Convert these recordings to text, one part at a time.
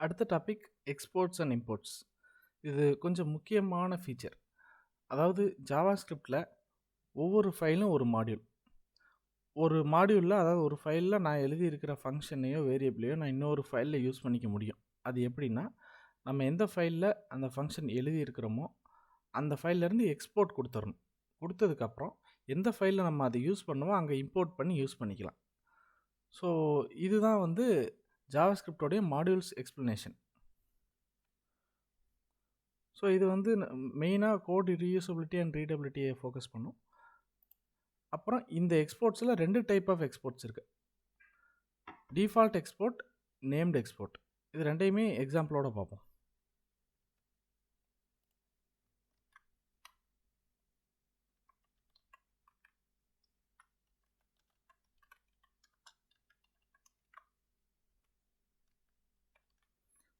அடுத்த topic exports and imports. இது கொஞ்சம் முக்கியமான ஃபீச்சர். அதாவது ஜாவாஸ்கிரிப்டில் ஒவ்வொரு ஃபைலும் ஒரு மாடியூல். ஒரு மாடியூலில், அதாவது ஒரு ஃபைலில் நான் எழுதியிருக்கிற ஃபங்க்ஷனையோ வேரியபிளையோ நான் இன்னொரு ஃபைலில் யூஸ் பண்ணிக்க முடியும். அது எப்படின்னா, நம்ம எந்த ஃபைலில் அந்த ஃபங்க்ஷன் எழுதியிருக்கிறோமோ அந்த ஃபைல்லேருந்து எக்ஸ்போர்ட் கொடுத்துடணும். கொடுத்ததுக்கப்புறம் எந்த ஃபைலில் நம்ம அதை யூஸ் பண்ணுமோ அங்கே இம்போர்ட் பண்ணி யூஸ் பண்ணிக்கலாம். ஸோ இதுதான் வந்து ஜாவாஸ்கிரிப்டோடைய மாடியூல்ஸ் எக்ஸ்ப்ளனேஷன். ஸோ இது வந்து மெயினாக கோட் ரீயூசபிலிட்டி அண்ட் ரீடபிலிட்டியை ஃபோக்கஸ் பண்ணும். அப்புறம் இந்த எக்ஸ்போர்ட்ஸில் 2 டைப் ஆஃப் எக்ஸ்போர்ட்ஸ் இருக்குது. Default export, named export. இது ரெண்டையுமே எக்ஸாம்பிளோட பார்ப்போம்.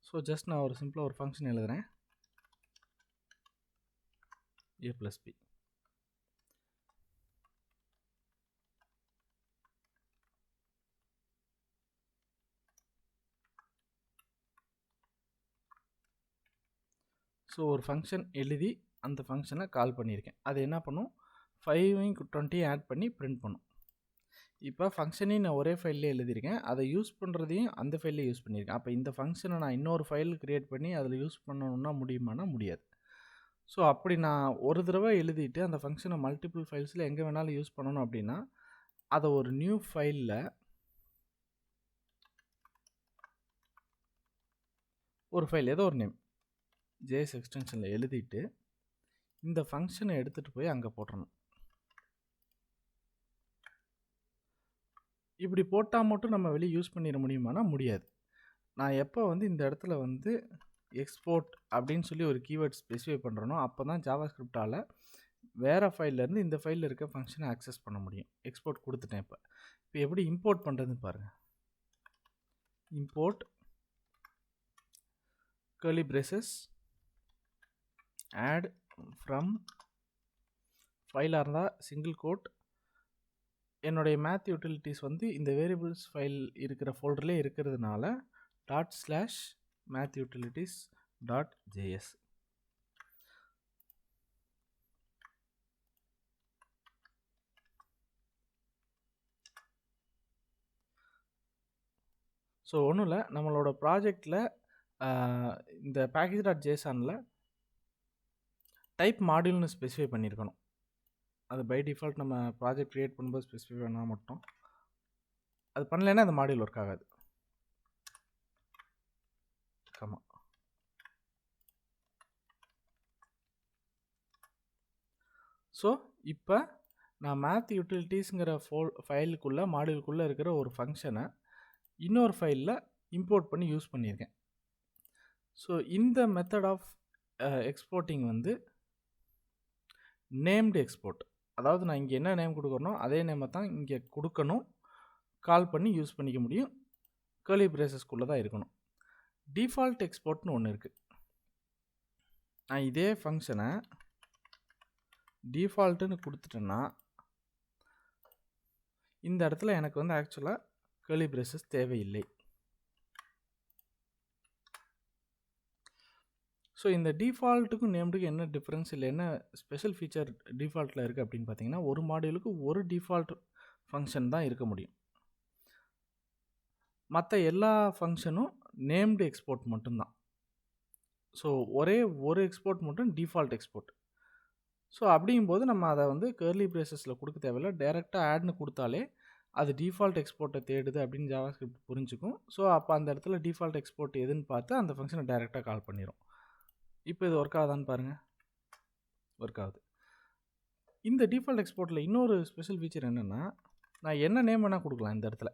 ஸோ ஜஸ்ட் நான் ஒரு சிம்பிளாக ஒரு ஃபங்க்ஷன் எழுதுகிறேன். a + b. ஸோ ஒரு ஃபங்க்ஷன் எழுதி அந்த ஃபங்க்ஷனை கால் பண்ணியிருக்கேன். அது என்ன பண்ணும், 5 20 ஆட் பண்ணி பிரிண்ட் பண்ணும். இப்போ ஃபங்க்ஷனையும் நான் ஒரே ஃபைல்லே எழுதியிருக்கேன், அதை யூஸ் பண்ணுறதையும் அந்த ஃபைல்லே யூஸ் பண்ணியிருக்கேன். அப்போ இந்த ஃபங்க்ஷனை நான் இன்னொரு ஃபைல் க்ரியேட் பண்ணி அதில் யூஸ் பண்ணணும்னா முடியுமானா முடியாது. ஸோ அப்படி நான் ஒரு தடவை எழுதிட்டு அந்த ஃபங்க்ஷனை மல்டிபிள் ஃபைல்ஸில் எங்கே வேணாலும் யூஸ் பண்ணணும் அப்படின்னா, அதை ஒரு நியூ ஃபைலில் ஒரு ஃபைல் ஏதோ ஒரு நேம் JS எக்ஸ்டென்ஷனில் எழுதிட்டு இந்த ஃபங்க்ஷனை எடுத்துகிட்டு போய் அங்கே போட்டுறணும். இப்படி போட்டால் மட்டும் நம்ம வெளியே யூஸ் பண்ணிட முடியுமானா முடியாது. நான் எப்போ வந்து இந்த இடத்துல வந்து எக்ஸ்போர்ட் அப்படின்னு சொல்லி ஒரு கீவேர்ட் ஸ்பெசிஃபை பண்ணுறனோ அப்போ தான் ஜாவாஸ்கிரிப்டால் வேறு ஃபைல்லேருந்து இந்த ஃபைலில் இருக்க ஃபங்க்ஷனை ஆக்சஸ் பண்ண முடியும். எக்ஸ்போர்ட் கொடுத்துட்டேன். இப்போ எப்படி இம்போர்ட் பண்ணுறதுன்னு பாருங்கள். Import curly braces add from ஃபைலாக இருந்தால் சிங்கிள் கோட். என்னுடைய மேத் யூட்டிலிட்டிஸ் வந்து இந்த வேரியபிள்ஸ் ஃபைல் இருக்கிற ஃபோல்டர்லேயே இருக்கிறதுனால ./mathutilities.js. ஸோ ஒன்றும் இல்லை, நம்மளோட ப்ராஜெக்டில் இந்த package.jsonல டைப் மாடியூல்னு ஸ்பெசிஃபை பண்ணியிருக்கணும். அது பை டிஃபால்ட் நம்ம ப்ராஜெக்ட் க்ரியேட் பண்ணும்போது ஸ்பெசிஃபை பண்ணால் மட்டும், அது பண்ணலைன்னா அந்த மாடியூல் ஒர்க் ஆகாது. ஆமாம். ஸோ இப்போ நான் மேத் யூட்டிலிட்டிஸ்ங்கிற ஃபைலுக்குள்ளே மாடியூலுக்குள்ளே இருக்கிற ஒரு ஃபங்க்ஷனை இன்னொரு ஃபைலில் இம்போர்ட் பண்ணி யூஸ் பண்ணியிருக்கேன். ஸோ இந்த மெத்தட் ஆஃப் எக்ஸ்போர்ட்டிங் வந்து நேம்டு எக்ஸ்போர்ட். அதாவது நான் இங்கே என்ன நேம் கொடுக்குறனோ அதே நேமை தான் இங்கே கொடுக்கணும், கால் பண்ணி யூஸ் பண்ணிக்க முடியும், கர்லி பிரேசஸ்க்குள்ளே தான் இருக்கணும். டிஃபால்ட் எக்ஸ்போர்ட்னு ஒன்று இருக்குது. நான் இதே ஃபங்க்ஷனை டிஃபால்ட்டுன்னு கொடுத்துட்டேன்னா இந்த இடத்துல எனக்கு வந்து ஆக்சுவலாக கர்லி பிரேசஸ் தேவையில்லை. ஸோ இந்த டிஃபால்ட்டுக்கும் நேம்டுக்கும் என்ன டிஃப்ரென்ஸ், இல்லை என்ன ஸ்பெஷல் ஃபீச்சர் டிஃபால்ட்டில் இருக்குது அப்படின்னு பார்த்தீங்கன்னா, ஒரு மாடியூலுக்கு ஒரு டிஃபால்ட் ஃபங்க்ஷன் தான் இருக்க முடியும். மற்ற எல்லா ஃபங்க்ஷனும் நேம்டு எக்ஸ்போர்ட் மட்டும்தான். ஸோ ஒரே ஒரு எக்ஸ்போர்ட் மட்டும் டிஃபால்ட் எக்ஸ்போர்ட். ஸோ அப்படிங்கும்போது நம்ம அதை வந்து கர்லி பிரேசஸில் கொடுக்க தேவையில்லை, டைரெக்டாக ஆட்னு கொடுத்தாலே அது டிஃபால்ட் எக்ஸ்போர்ட்டை தேடுது அப்படின்னு ஜாவாஸ்கிரிப்ட் புரிஞ்சுக்கும். ஸோ அப்போ அந்த இடத்துல டிஃபால்ட் எக்ஸ்போர்ட் எதுன்னு பார்த்து அந்த ஃபங்க்ஷனை டைரெக்டாக கால் பண்ணிடும். இப்போ இது ஒர்க் ஆகுதான்னு பாருங்கள். ஒர்க் ஆகுது. இந்த டிஃபால்ட் எக்ஸ்போர்ட்டில் இன்னொரு ஸ்பெஷல் ஃபீச்சர் என்னென்னா, நான் என்ன நேம் வேணால் கொடுக்கலாம். இந்த இடத்துல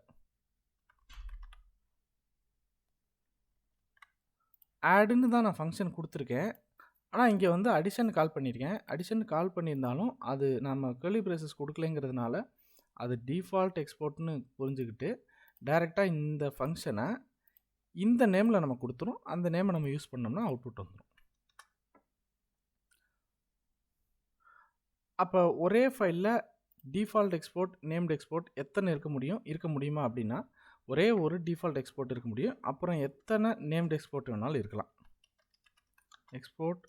ஆடுன்னு தான் நான் ஃபங்க்ஷன் கொடுத்துருக்கேன், ஆனால் இங்கே வந்து அடிஷன் கால் பண்ணியிருக்கேன். அடிஷன் கால் பண்ணியிருந்தாலும் அது நம்ம கர்லி பிரேசஸ் கொடுக்கலைங்கிறதுனால அது டிஃபால்ட் எக்ஸ்போர்ட்னு புரிஞ்சுக்கிட்டு டைரெக்டாக இந்த ஃபங்க்ஷனை இந்த நேமில் நம்ம கொடுத்துரும். அந்த நேமை நம்ம யூஸ் பண்ணோம்னா அவுட்புட் வந்துடும். அப்போ ஒரே ஃபைலில் டிஃபால்ட் எக்ஸ்போர்ட், நேம்டு எக்ஸ்போர்ட் எத்தனை இருக்க முடியுமா அப்படின்னா, ஒரே ஒரு டிஃபால்ட் எக்ஸ்போர்ட் இருக்க முடியும். அப்புறம் எத்தனை நேம்டு எக்ஸ்போர்ட் வேணாலும் இருக்கலாம். எக்ஸ்போர்ட்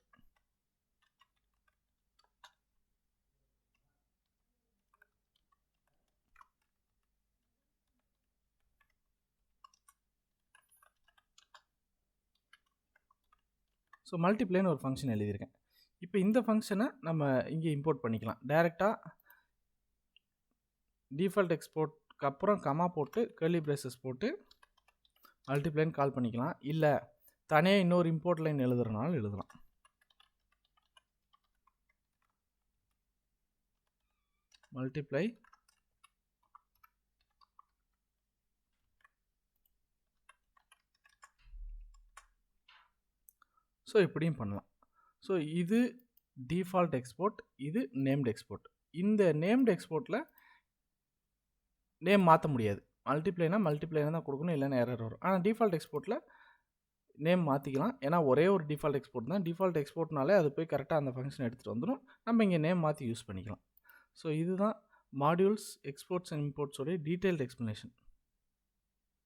ஸோ மல்டிப்ளைன்னு ஒரு ஃபங்க்ஷன் எழுதியிருக்கேன். இப்போ இந்த ஃபங்க்ஷனை நம்ம இங்கே இம்போர்ட் பண்ணிக்கலாம். டைரெக்டாக டிஃபால்ட் எக்ஸ்போர்ட்க்கு அப்புறம் கமா போட்டு கர்லி பிரேசஸ் போட்டு மல்டிப்ளைன்னு கால் பண்ணிக்கலாம். இல்லை தனியாக இன்னொரு இம்போர்ட் லைன் எழுதுறனாலும் எழுதலாம். மல்டிப்ளை ஸோ இப்படியும் பண்ணலாம். ஸோ இது டிஃபால்ட் எக்ஸ்போர்ட், இது நேம்டு எக்ஸ்போர்ட். இந்த நேம்டு எக்ஸ்போர்ட்டில் நேம் மாற்ற முடியாது. மல்டிப்ளைனா மல்டிப்ளைனா தான் கொடுக்கணும், இல்லைன்னா எரர் வரும். ஆனால் டிஃபால்ட் எக்ஸ்போர்ட்டில் நேம் மாற்றிக்கலாம். ஏன்னா ஒரே ஒரு டிஃபால்ட் எக்ஸ்போர்ட் தான். டிஃபால்ட் எக்ஸ்போர்ட்னாலே அது போய் கரெக்டாக அந்த ஃபங்க்ஷன் எடுத்துகிட்டு வந்துடும். நம்ம இங்கே நேம் மாற்றி யூஸ் பண்ணிக்கலாம். ஸோ இதுதான் மாடியூல்ஸ், எக்ஸ்போர்ட்ஸ் அண்ட் இம்போர்ட்ஸோடைய டீட்டெயில்டு எக்ஸ்ப்ளனேஷன்.